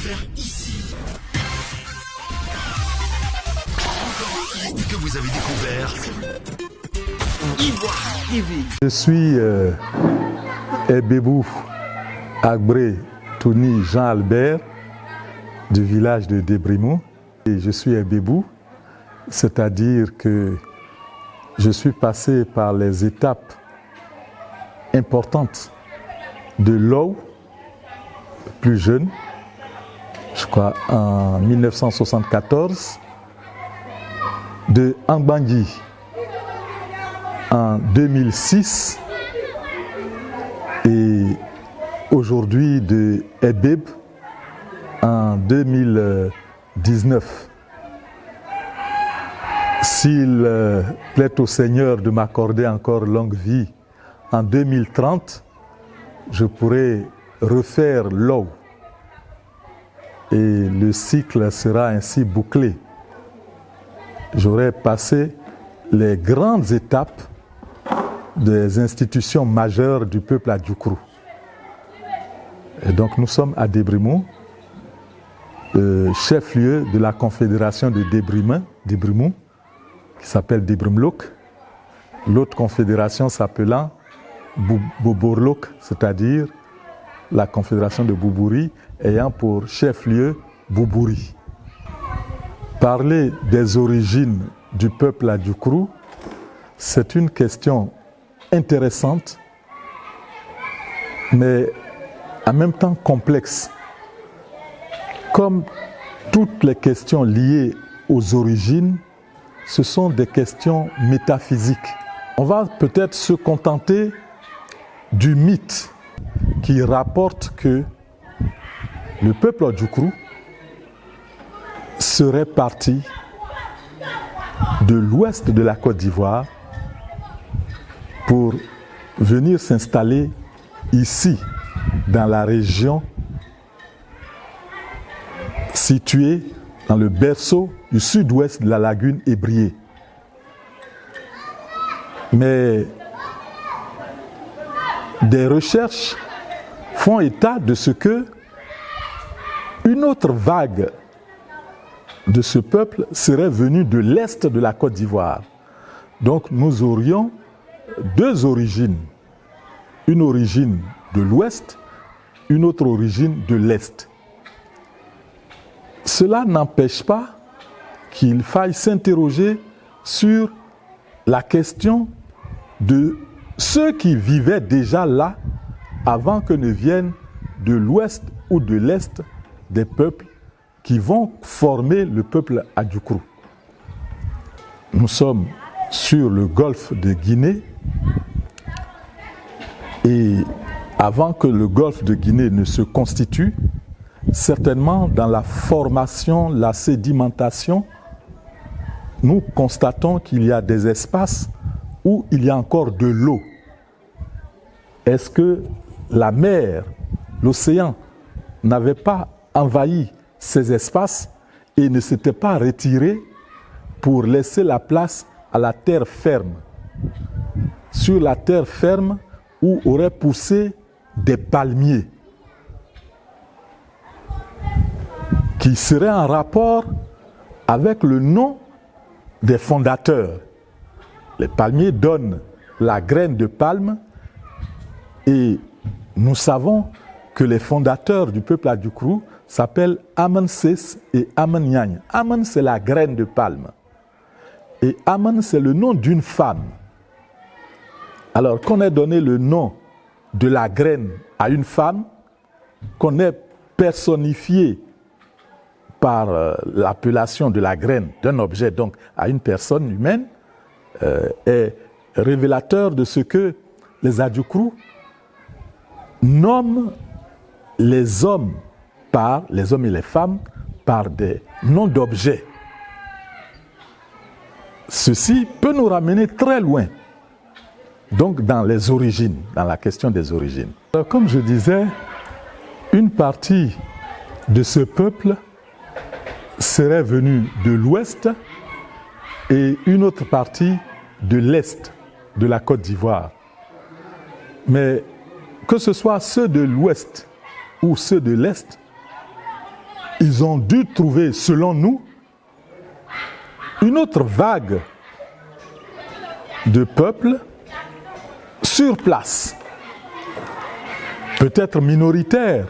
découvert ici. Que vous avez découvert Ivoire TV. Je suis Ebebou Agbré Touni Jean-Albert du village de Débrimou. Et je suis Ebebou, c'est-à-dire que je suis passé par les étapes importantes de l'eau, plus jeune, je crois en 1974, de Ambangui en 2006 et aujourd'hui de Ebeb en 2019. S'il plaît au Seigneur de m'accorder encore longue vie, en 2030, je pourrai refaire l'eau et le cycle sera ainsi bouclé. J'aurai passé les grandes étapes des institutions majeures du peuple adjoukrou. Et donc nous sommes à Débrimou, chef-lieu de la confédération de Débrimou, qui s'appelle Débrimlouk. L'autre confédération s'appelant Boborlouk, c'est-à-dire la confédération de Boubouri, ayant pour chef-lieu Boubouri. Parler des origines du peuple adjoukrou, c'est une question intéressante, mais en même temps complexe. Comme toutes les questions liées aux origines, ce sont des questions métaphysiques. On va peut-être se contenter du mythe qui rapporte que le peuple adjoukrou serait parti de l'ouest de la Côte d'Ivoire pour venir s'installer ici, dans la région située dans le berceau du sud-ouest de la lagune Ébrié. Mais des recherches font état de ce que une autre vague de ce peuple serait venue de l'est de la Côte d'Ivoire. Donc nous aurions deux origines. Une origine de l'ouest, une autre origine de l'est. Cela n'empêche pas qu'il faille s'interroger sur la question de ceux qui vivaient déjà là avant que ne viennent de l'ouest ou de l'est des peuples qui vont former le peuple adjoukrou. Nous sommes sur le golfe de Guinée et avant que le golfe de Guinée ne se constitue, certainement dans la formation, la sédimentation, nous constatons qu'il y a des espaces où il y a encore de l'eau. Est-ce que la mer, l'océan, n'avait pas envahi ces espaces et ne s'était pas retiré pour laisser la place à la terre ferme? Sur la terre ferme où auraient poussé des palmiers qui seraient en rapport avec le nom des fondateurs. Les palmiers donnent la graine de palme et nous savons que les fondateurs du peuple adjoukrou s'appellent Amanses et Amanyang. Aman, c'est la graine de palme. Et Aman, c'est le nom d'une femme. Alors qu'on ait donné le nom de la graine à une femme, qu'on ait personnifié par l'appellation de la graine d'un objet, donc à une personne humaine, est révélateur de ce que les adjoukrou nomment les hommes et les femmes par des noms d'objets. Ceci peut nous ramener très loin, donc dans les origines, dans la question des origines. Alors, comme je disais, une partie de ce peuple serait venue de l'ouest et une autre partie de l'est de la Côte d'Ivoire. Mais que ce soit ceux de l'ouest ou ceux de l'est, ils ont dû trouver, selon nous, une autre vague de peuples sur place, peut-être minoritaires,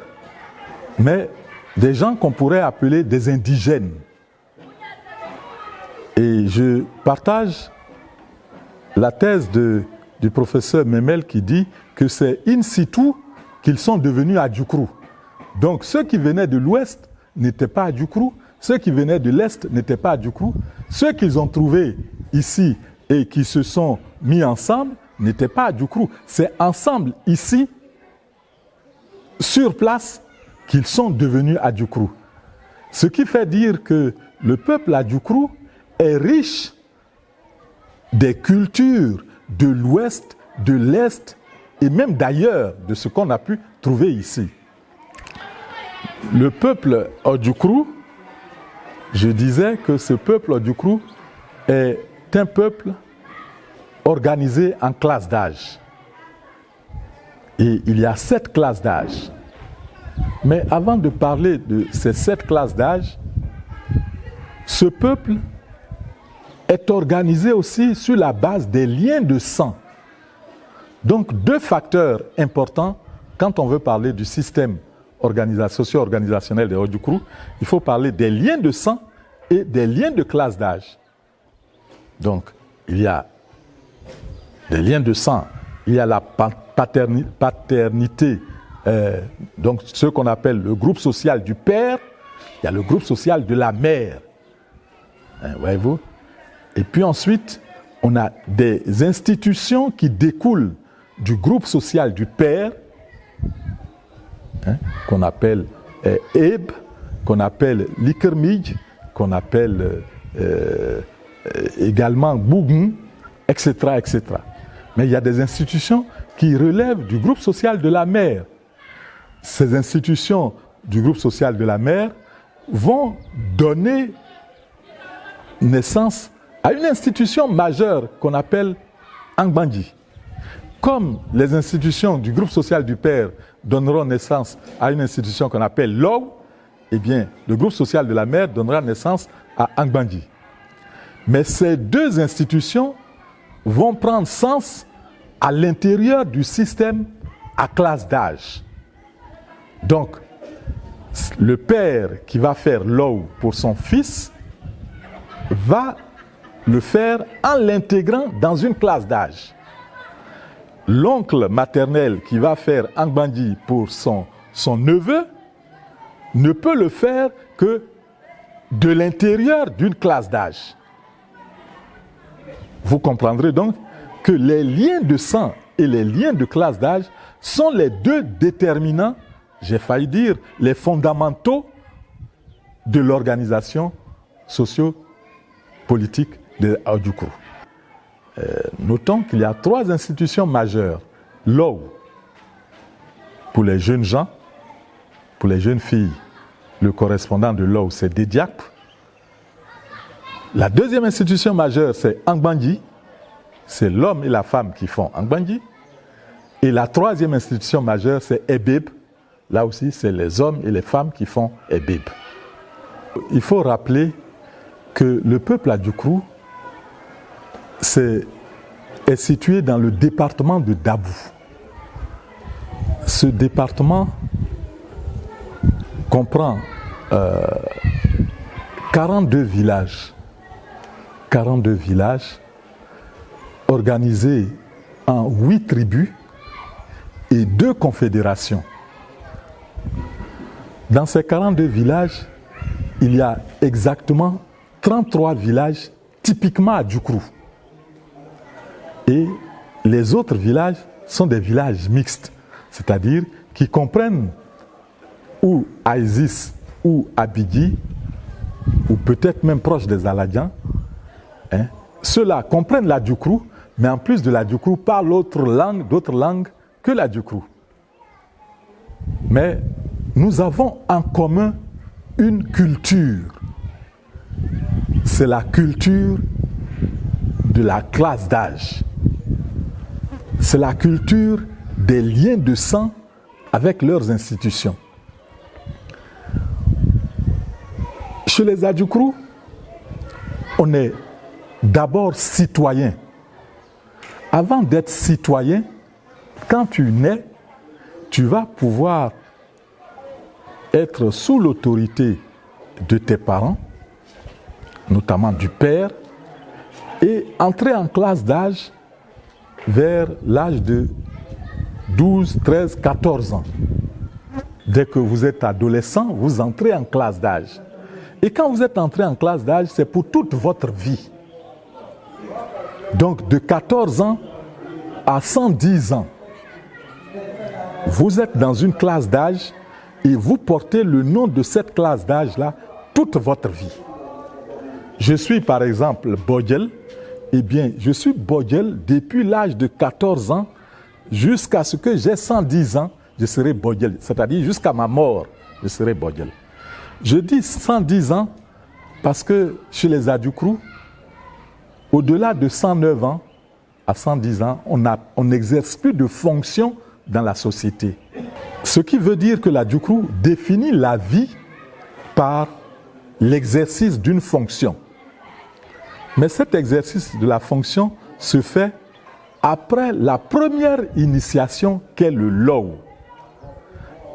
mais des gens qu'on pourrait appeler des indigènes. Et je partage la thèse du professeur Memel qui dit que c'est in situ qu'ils sont devenus Adjoukrou. Donc ceux qui venaient de l'ouest n'étaient pas Adjoukrou, ceux qui venaient de l'est n'étaient pas Adjoukrou, ceux qu'ils ont trouvés ici et qui se sont mis ensemble n'étaient pas Adjoukrou. C'est ensemble ici, sur place, qu'ils sont devenus Adjoukrou. Ce qui fait dire que le peuple Adjoukrou est riche des cultures de l'ouest, de l'est et même d'ailleurs de ce qu'on a pu trouver ici. Le peuple Adjoukrou, je disais que ce peuple Adjoukrou est un peuple organisé en classes d'âge. Et il y a 7 classes d'âge. Mais avant de parler de ces 7 classes d'âge, ce peuple est organisé aussi sur la base des liens de sang. Donc 2 facteurs importants quand on veut parler du système socio-organisationnel des Adjoukrou, il faut parler des liens de sang et des liens de classe d'âge. Donc il y a des liens de sang, il y a la paternité, donc ce qu'on appelle le groupe social du père, il y a le groupe social de la mère. Voyez-vous? Et puis ensuite, on a des institutions qui découlent du groupe social du père, qu'on appelle Eb, qu'on appelle Likermij, qu'on appelle également Bougun, etc., etc. Mais il y a des institutions qui relèvent du groupe social de la mère. Ces institutions du groupe social de la mère vont donner naissance à une institution majeure qu'on appelle Angbandi. Comme les institutions du groupe social du père donneront naissance à une institution qu'on appelle Low, eh bien, le groupe social de la mère donnera naissance à Angbandi. Mais ces 2 institutions vont prendre sens à l'intérieur du système à classe d'âge. Donc, le père qui va faire Low pour son fils va le faire en l'intégrant dans une classe d'âge. L'oncle maternel qui va faire Angbandi pour son neveu ne peut le faire que de l'intérieur d'une classe d'âge. Vous comprendrez donc que les liens de sang et les liens de classe d'âge sont les 2 déterminants, j'ai failli dire, les fondamentaux de l'organisation socio-politique des Adjoukrou. Notons qu'il y a 3 institutions majeures. L'OU, pour les jeunes gens, pour les jeunes filles, le correspondant de l'OU, c'est Dédiak. La 2e institution majeure, c'est Angbandi. C'est l'homme et la femme qui font Angbandi. Et la 3e institution majeure, c'est Ebeb. Là aussi, c'est les hommes et les femmes qui font Ebeb. Il faut rappeler que le peuple Adjoukrou est situé dans le département de Dabou. Ce département comprend 42 villages. 42 villages organisés en 8 tribus et 2 confédérations. Dans ces 42 villages, il y a exactement 33 villages typiquement Adjoukrou. Et les autres villages sont des villages mixtes, c'est-à-dire qui comprennent ou Aïzis ou Abigui, ou peut-être même proches des Aladians. Ceux-là comprennent l'Adjoukrou, mais en plus de l'Adjoukrou, parlent d'autres langues que l'Adjoukrou. Mais nous avons en commun une culture. C'est la culture de la classe d'âge. C'est la culture des liens de sang avec leurs institutions. Chez les Adjoukrous, on est d'abord citoyen. Avant d'être citoyen, quand tu nais, tu vas pouvoir être sous l'autorité de tes parents, notamment du père, et entrer en classe d'âge vers l'âge de 12, 13, 14 ans. Dès que vous êtes adolescent, vous entrez en classe d'âge. Et quand vous êtes entré en classe d'âge, c'est pour toute votre vie. Donc de 14 ans à 110 ans, vous êtes dans une classe d'âge et vous portez le nom de cette classe d'âge-là toute votre vie. Je suis par exemple Bodjel, eh bien je suis Bodjel depuis l'âge de 14 ans jusqu'à ce que j'ai 110 ans, je serai Bodjel, c'est-à-dire jusqu'à ma mort, je serai Bodjel. Je dis 110 ans parce que chez les Adjoukrous, au-delà de 109 ans à 110 ans, on n'exerce plus de fonction dans la société. Ce qui veut dire que l'Adjoukrou définit la vie par l'exercice d'une fonction. Mais cet exercice de la fonction se fait après la première initiation qu'est le Law.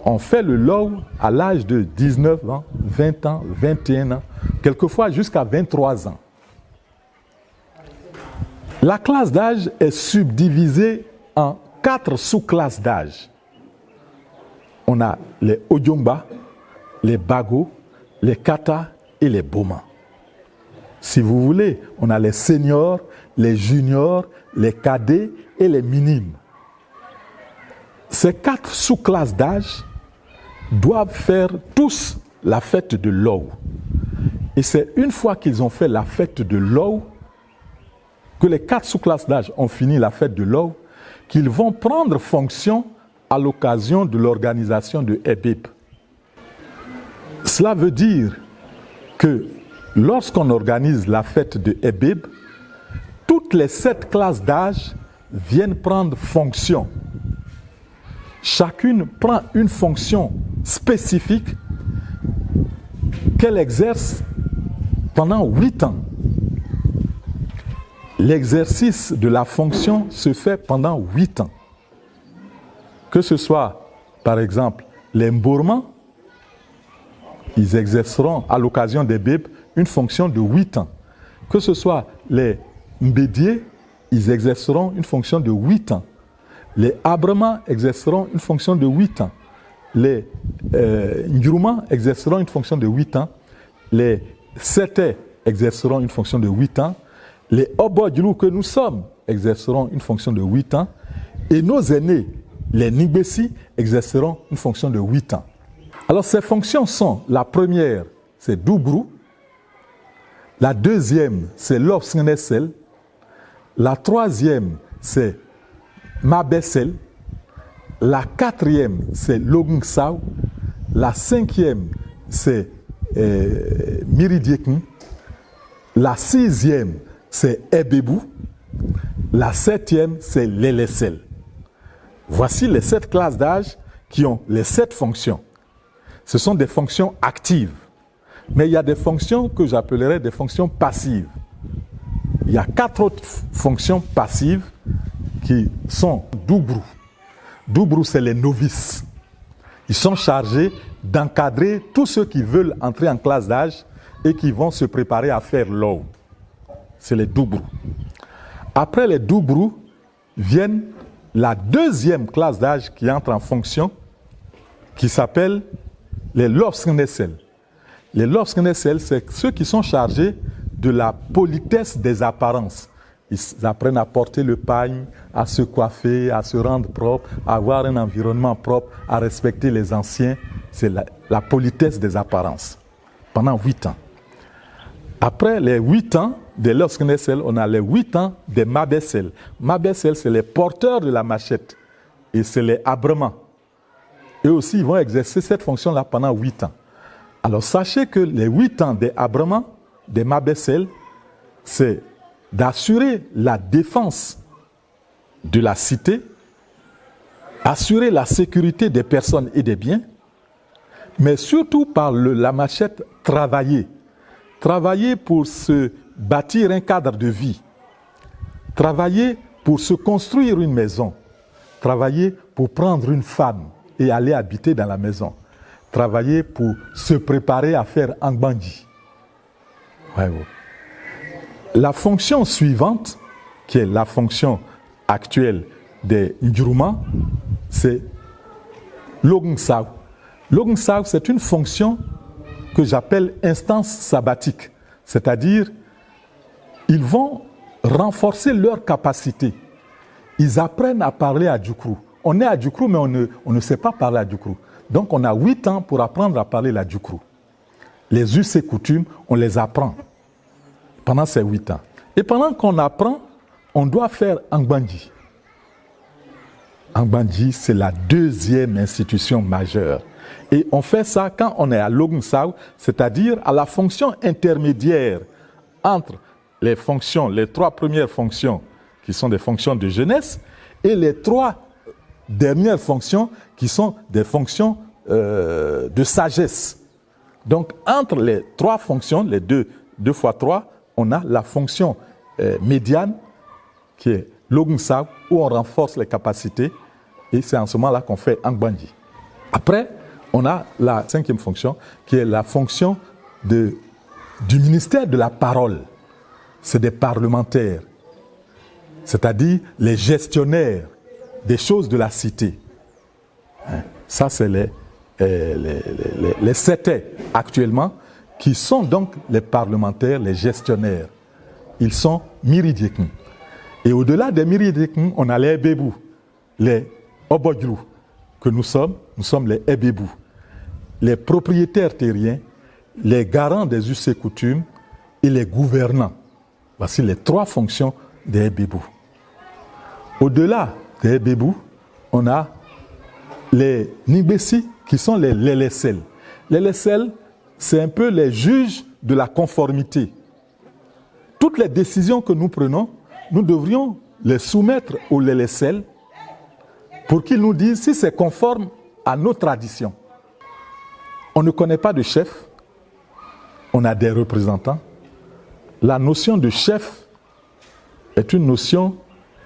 On fait le Law à l'âge de 19 ans, 20 ans, 21 ans, quelquefois jusqu'à 23 ans. La classe d'âge est subdivisée en 4 sous-classes d'âge. On a les Ojomba, les Bago, les Kata et les Boma. Si vous voulez, on a les seniors, les juniors, les cadets et les minimes. Ces 4 sous-classes d'âge doivent faire tous la fête de Law. Et c'est une fois qu'ils ont fait la fête de Law, que les 4 sous-classes d'âge ont fini la fête de Law, qu'ils vont prendre fonction à l'occasion de l'organisation de Ebib. Cela veut dire que lorsqu'on organise la fête de Ebib, toutes les 7 classes d'âge viennent prendre fonction. Chacune prend une fonction spécifique qu'elle exerce pendant 8 ans. L'exercice de la fonction se fait pendant 8 ans. Que ce soit, par exemple, les Mbourmans, ils exerceront à l'occasion des Bib une fonction de 8 ans. Que ce soit les Mbédiés, ils exerceront une fonction de 8 ans. Les Abrama exerceront une fonction de 8 ans. Les Ndjourma exerceront une fonction de 8 ans. Les Sété exerceront une fonction de 8 ans. Les Obodjlou que nous sommes exerceront une fonction de 8 ans. Et nos aînés, les Nigbessi, exerceront une fonction de 8 ans. Alors ces fonctions sont, la première, c'est Doubrou. La deuxième, c'est Lopsnessel. La troisième, c'est Mabessel. La quatrième, c'est Logngsau. La cinquième, c'est Miridiekn. La sixième, c'est Ebebou. La septième, c'est Lélessel. Voici les 7 classes d'âge qui ont les 7 fonctions. Ce sont des fonctions actives. Mais il y a des fonctions que j'appellerais des fonctions passives. Il y a 4 autres fonctions passives qui sont Doubrou. Doubrou, c'est les novices. Ils sont chargés d'encadrer tous ceux qui veulent entrer en classe d'âge et qui vont se préparer à faire Law. C'est les Doubrou. Après les Doubrou, viennent la deuxième classe d'âge qui entre en fonction, qui s'appelle les Lopsnessel. Les Lopsnessel, c'est ceux qui sont chargés de la politesse des apparences. Ils apprennent à porter le pagne, à se coiffer, à se rendre propre, à avoir un environnement propre, à respecter les anciens. C'est la politesse des apparences. Pendant 8 ans. Après les 8 ans des Lopsnessel, on a les 8 ans des Mabessel. Mabessel, c'est les porteurs de la machette. Et c'est les Abremans. Eux aussi, ils vont exercer cette fonction-là pendant 8 ans. Alors, sachez que les 8 ans des Abremans, des Mabessel, c'est d'assurer la défense de la cité, assurer la sécurité des personnes et des biens, mais surtout par la machette travailler. travailler pour se bâtir un cadre de vie, travailler pour se construire une maison, travailler pour prendre une femme et aller habiter dans la maison, travailler pour se préparer à faire Angbandi. Ouais, ouais. La fonction suivante, qui est la fonction actuelle des Ndjuruma, c'est l'Ognsao. L'Ognsao, c'est une fonction que j'appelle instance sabbatique, c'est-à-dire ils vont renforcer leur capacité. Ils apprennent à parler à Djoukru. On est à Djoukru, mais on ne sait pas parler à Djoukru. Donc on a 8 ans pour apprendre à parler la Djoukru. Les us et coutumes, on les apprend pendant ces 8 ans. Et pendant qu'on apprend, on doit faire Angbandi. Angbandi, c'est la deuxième institution majeure. Et on fait ça quand on est à l'Ognsao, c'est-à-dire à la fonction intermédiaire entre les fonctions, les 3 premières fonctions qui sont des fonctions de jeunesse et les 3 dernières fonctions qui sont des fonctions de sagesse. Donc entre les 3 fonctions, les 2 fois 3, on a la fonction médiane qui est l'Ognsao où on renforce les capacités et c'est en ce moment-là qu'on fait Angbandi. Après, on a la 5e fonction qui est la fonction du ministère de la parole. C'est des parlementaires, c'est-à-dire les gestionnaires des choses de la cité. Ça, c'est les Sétés actuellement qui sont donc les parlementaires, les gestionnaires. Ils sont Miridiekun. Et au-delà des Miridiekun, on a les Ebébou, les Obodjlou, que nous sommes les Ebébou, les propriétaires terriens, les garants des us et coutumes et les gouvernants. Voici les 3 fonctions des Ebébou. Au-delà des Ebébou, on a les Nibessi qui sont les Lélessel. Les Lélessel, c'est un peu les juges de la conformité. Toutes les décisions que nous prenons, nous devrions les soumettre aux Lélessel pour qu'ils nous disent si c'est conforme à nos traditions. On ne connaît pas de chef, on a des représentants. La notion de chef est une notion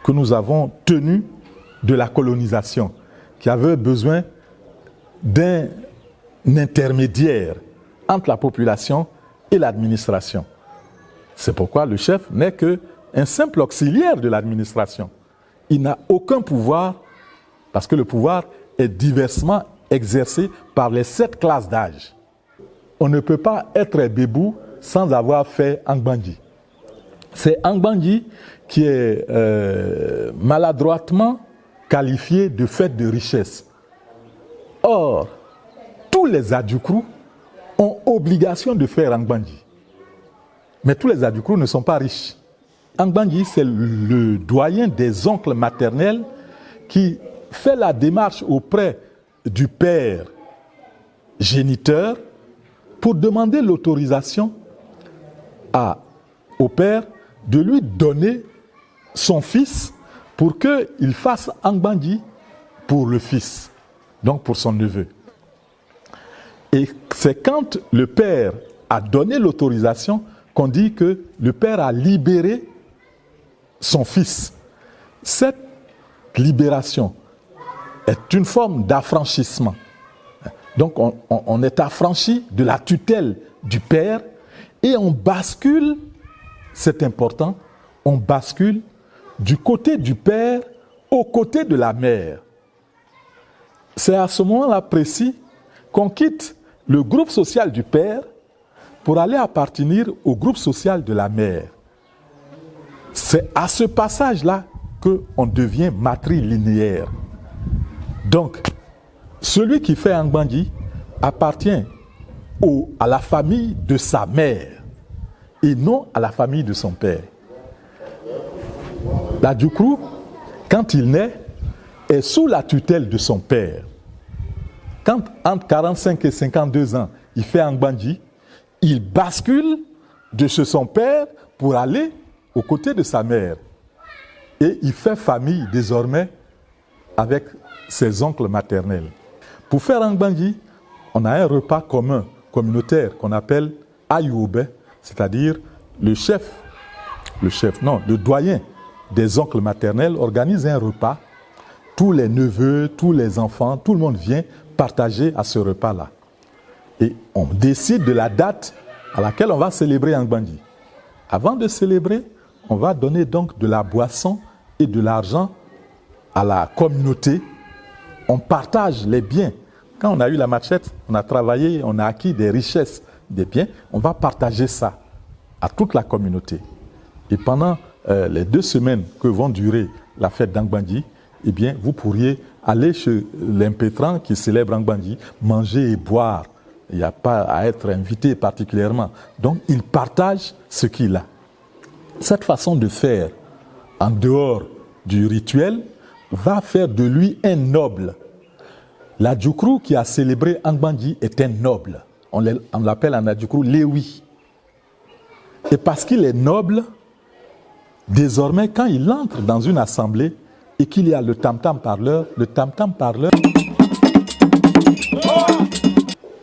que nous avons tenue de la colonisation, qui avait besoin d'un intermédiaire entre la population et l'administration. C'est pourquoi le chef n'est qu'un simple auxiliaire de l'administration. Il n'a aucun pouvoir, parce que le pouvoir est diversement exercé par les 7 classes d'âge. On ne peut pas être Ebébou sans avoir fait Angbandi. C'est Angbandi qui est maladroitement qualifié de fête de richesse. Or, tous les Adjoukrous ont obligation de faire Angbandi. Mais tous les Adjoukrous ne sont pas riches. Angbandi, c'est le doyen des oncles maternels qui fait la démarche auprès du père géniteur pour demander l'autorisation au père de lui donner son fils pour qu'il fasse Angbandi pour le fils, donc pour son neveu. Et c'est quand le père a donné l'autorisation qu'on dit que le père a libéré son fils. Cette libération est une forme d'affranchissement. Donc on est affranchi de la tutelle du père et on bascule, c'est important, on bascule du côté du père au côté de la mère. C'est à ce moment-là précis qu'on quitte le groupe social du père pour aller appartenir au groupe social de la mère. C'est à ce passage-là qu'on devient matrilinéaire. Donc, celui qui fait Angbandi appartient à la famille de sa mère et non à la famille de son père. L'Adjoukrou, quand il naît, est sous la tutelle de son père. Quand entre 45 et 52 ans, il fait Angbandi, il bascule de chez son père pour aller aux côtés de sa mère. Et il fait famille désormais avec ses oncles maternels. Pour faire Angbandi, on a un repas commun, communautaire, qu'on appelle Ayoube, c'est-à-dire le doyen des oncles maternels organise un repas. Tous les neveux, tous les enfants, tout le monde vient partager à ce repas-là. Et on décide de la date à laquelle on va célébrer Angbandi. Avant de célébrer, on va donner donc de la boisson et de l'argent à la communauté. On partage les biens. Quand on a eu la machette, on a travaillé, on a acquis des richesses, des biens, on va partager ça à toute la communauté. Et pendant les 2 semaines que vont durer la fête d'Angbandi, eh bien, vous pourriez aller chez l'impétrant qui célèbre Angbandi, manger et boire. Il n'y a pas à être invité particulièrement. Donc, il partage ce qu'il a. Cette façon de faire, en dehors du rituel, va faire de lui un noble. L'Adjoukrou qui a célébré Angbandi est un noble. On l'appelle en Adjoukrou Lewi. Et parce qu'il est noble, désormais, quand il entre dans une assemblée et qu'il y a le tam-tam parleur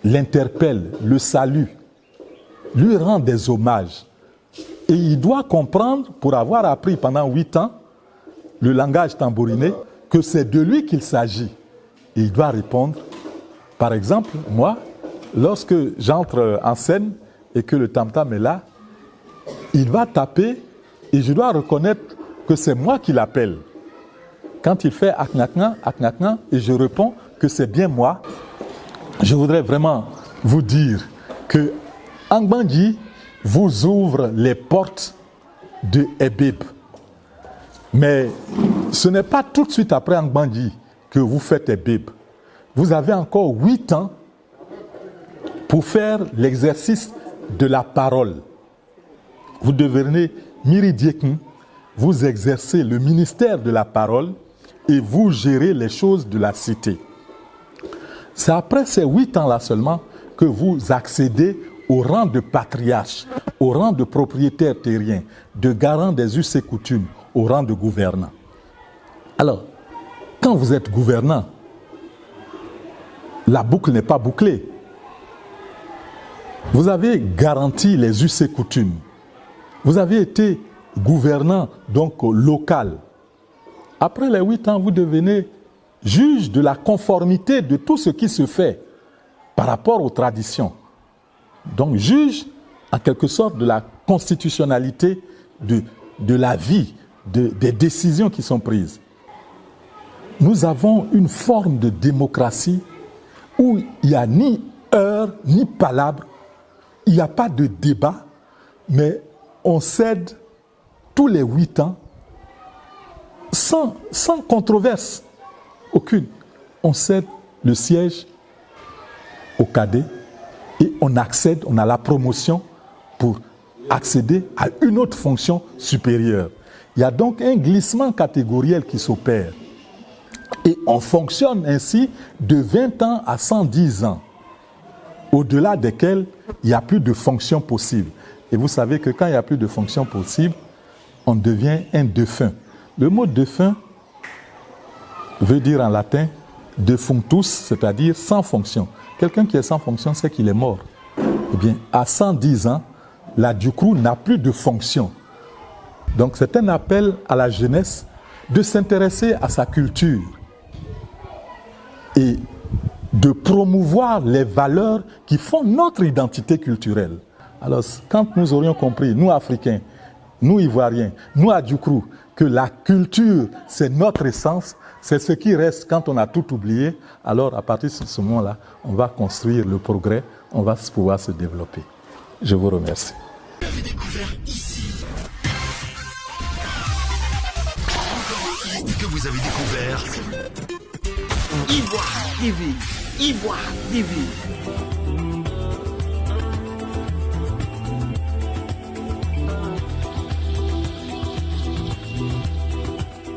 l'interpelle, le salue, lui rend des hommages. Et il doit comprendre, pour avoir appris pendant 8 ans le langage tambouriné, que c'est de lui qu'il s'agit. Et il doit répondre. Par exemple, moi, lorsque j'entre en scène et que le tam-tam est là, il va taper et je dois reconnaître que c'est moi qui l'appelle. Quand il fait aknakna, aknakna, et je réponds que c'est bien moi, je voudrais vraiment vous dire que Angbandi vous ouvre les portes de Ebib. Mais ce n'est pas tout de suite après Angbandi que vous faites Ebib. Vous avez encore 8 ans pour faire l'exercice de la parole. Vous devenez Miridiekun, vous exercez le ministère de la parole et vous gérez les choses de la cité. C'est après ces 8 ans-là seulement que vous accédez au rang de patriarche, au rang de propriétaire terrien, de garant des us et coutumes, au rang de gouvernant. Alors, quand vous êtes gouvernant, la boucle n'est pas bouclée. Vous avez garanti les us et coutumes. Vous avez été gouvernant, donc local. Après les 8 ans, vous devenez juge de la conformité de tout ce qui se fait par rapport aux traditions. Donc, juge, en quelque sorte, de la constitutionnalité de la vie, des décisions qui sont prises. Nous avons une forme de démocratie où il n'y a ni heure, ni palabre, il n'y a pas de débat, mais on cède tous les 8 ans sans controverse aucune. On cède le siège au cadet et on accède, on a la promotion pour accéder à une autre fonction supérieure. Il y a donc un glissement catégoriel qui s'opère. Et on fonctionne ainsi de 20 ans à 110 ans, au-delà desquels il n'y a plus de fonction possible. Et vous savez que quand il n'y a plus de fonction possible, on devient un défunt. Le mot défunt veut dire en latin defunctus, c'est-à-dire sans fonction. Quelqu'un qui est sans fonction, c'est qu'il est mort. Eh bien, à 110 ans, l'Adjoukrou n'a plus de fonction. Donc c'est un appel à la jeunesse de s'intéresser à sa culture et de promouvoir les valeurs qui font notre identité culturelle. Alors, quand nous aurions compris, nous Africains, nous Ivoiriens, nous Adjoukrou, que la culture, c'est notre essence, c'est ce qui reste quand on a tout oublié, alors à partir de ce moment-là, on va construire le progrès, on va pouvoir se développer. Je vous remercie. Vous avez découvert ici. Que vous avez découvert Ivoire TV. Ivoire TV.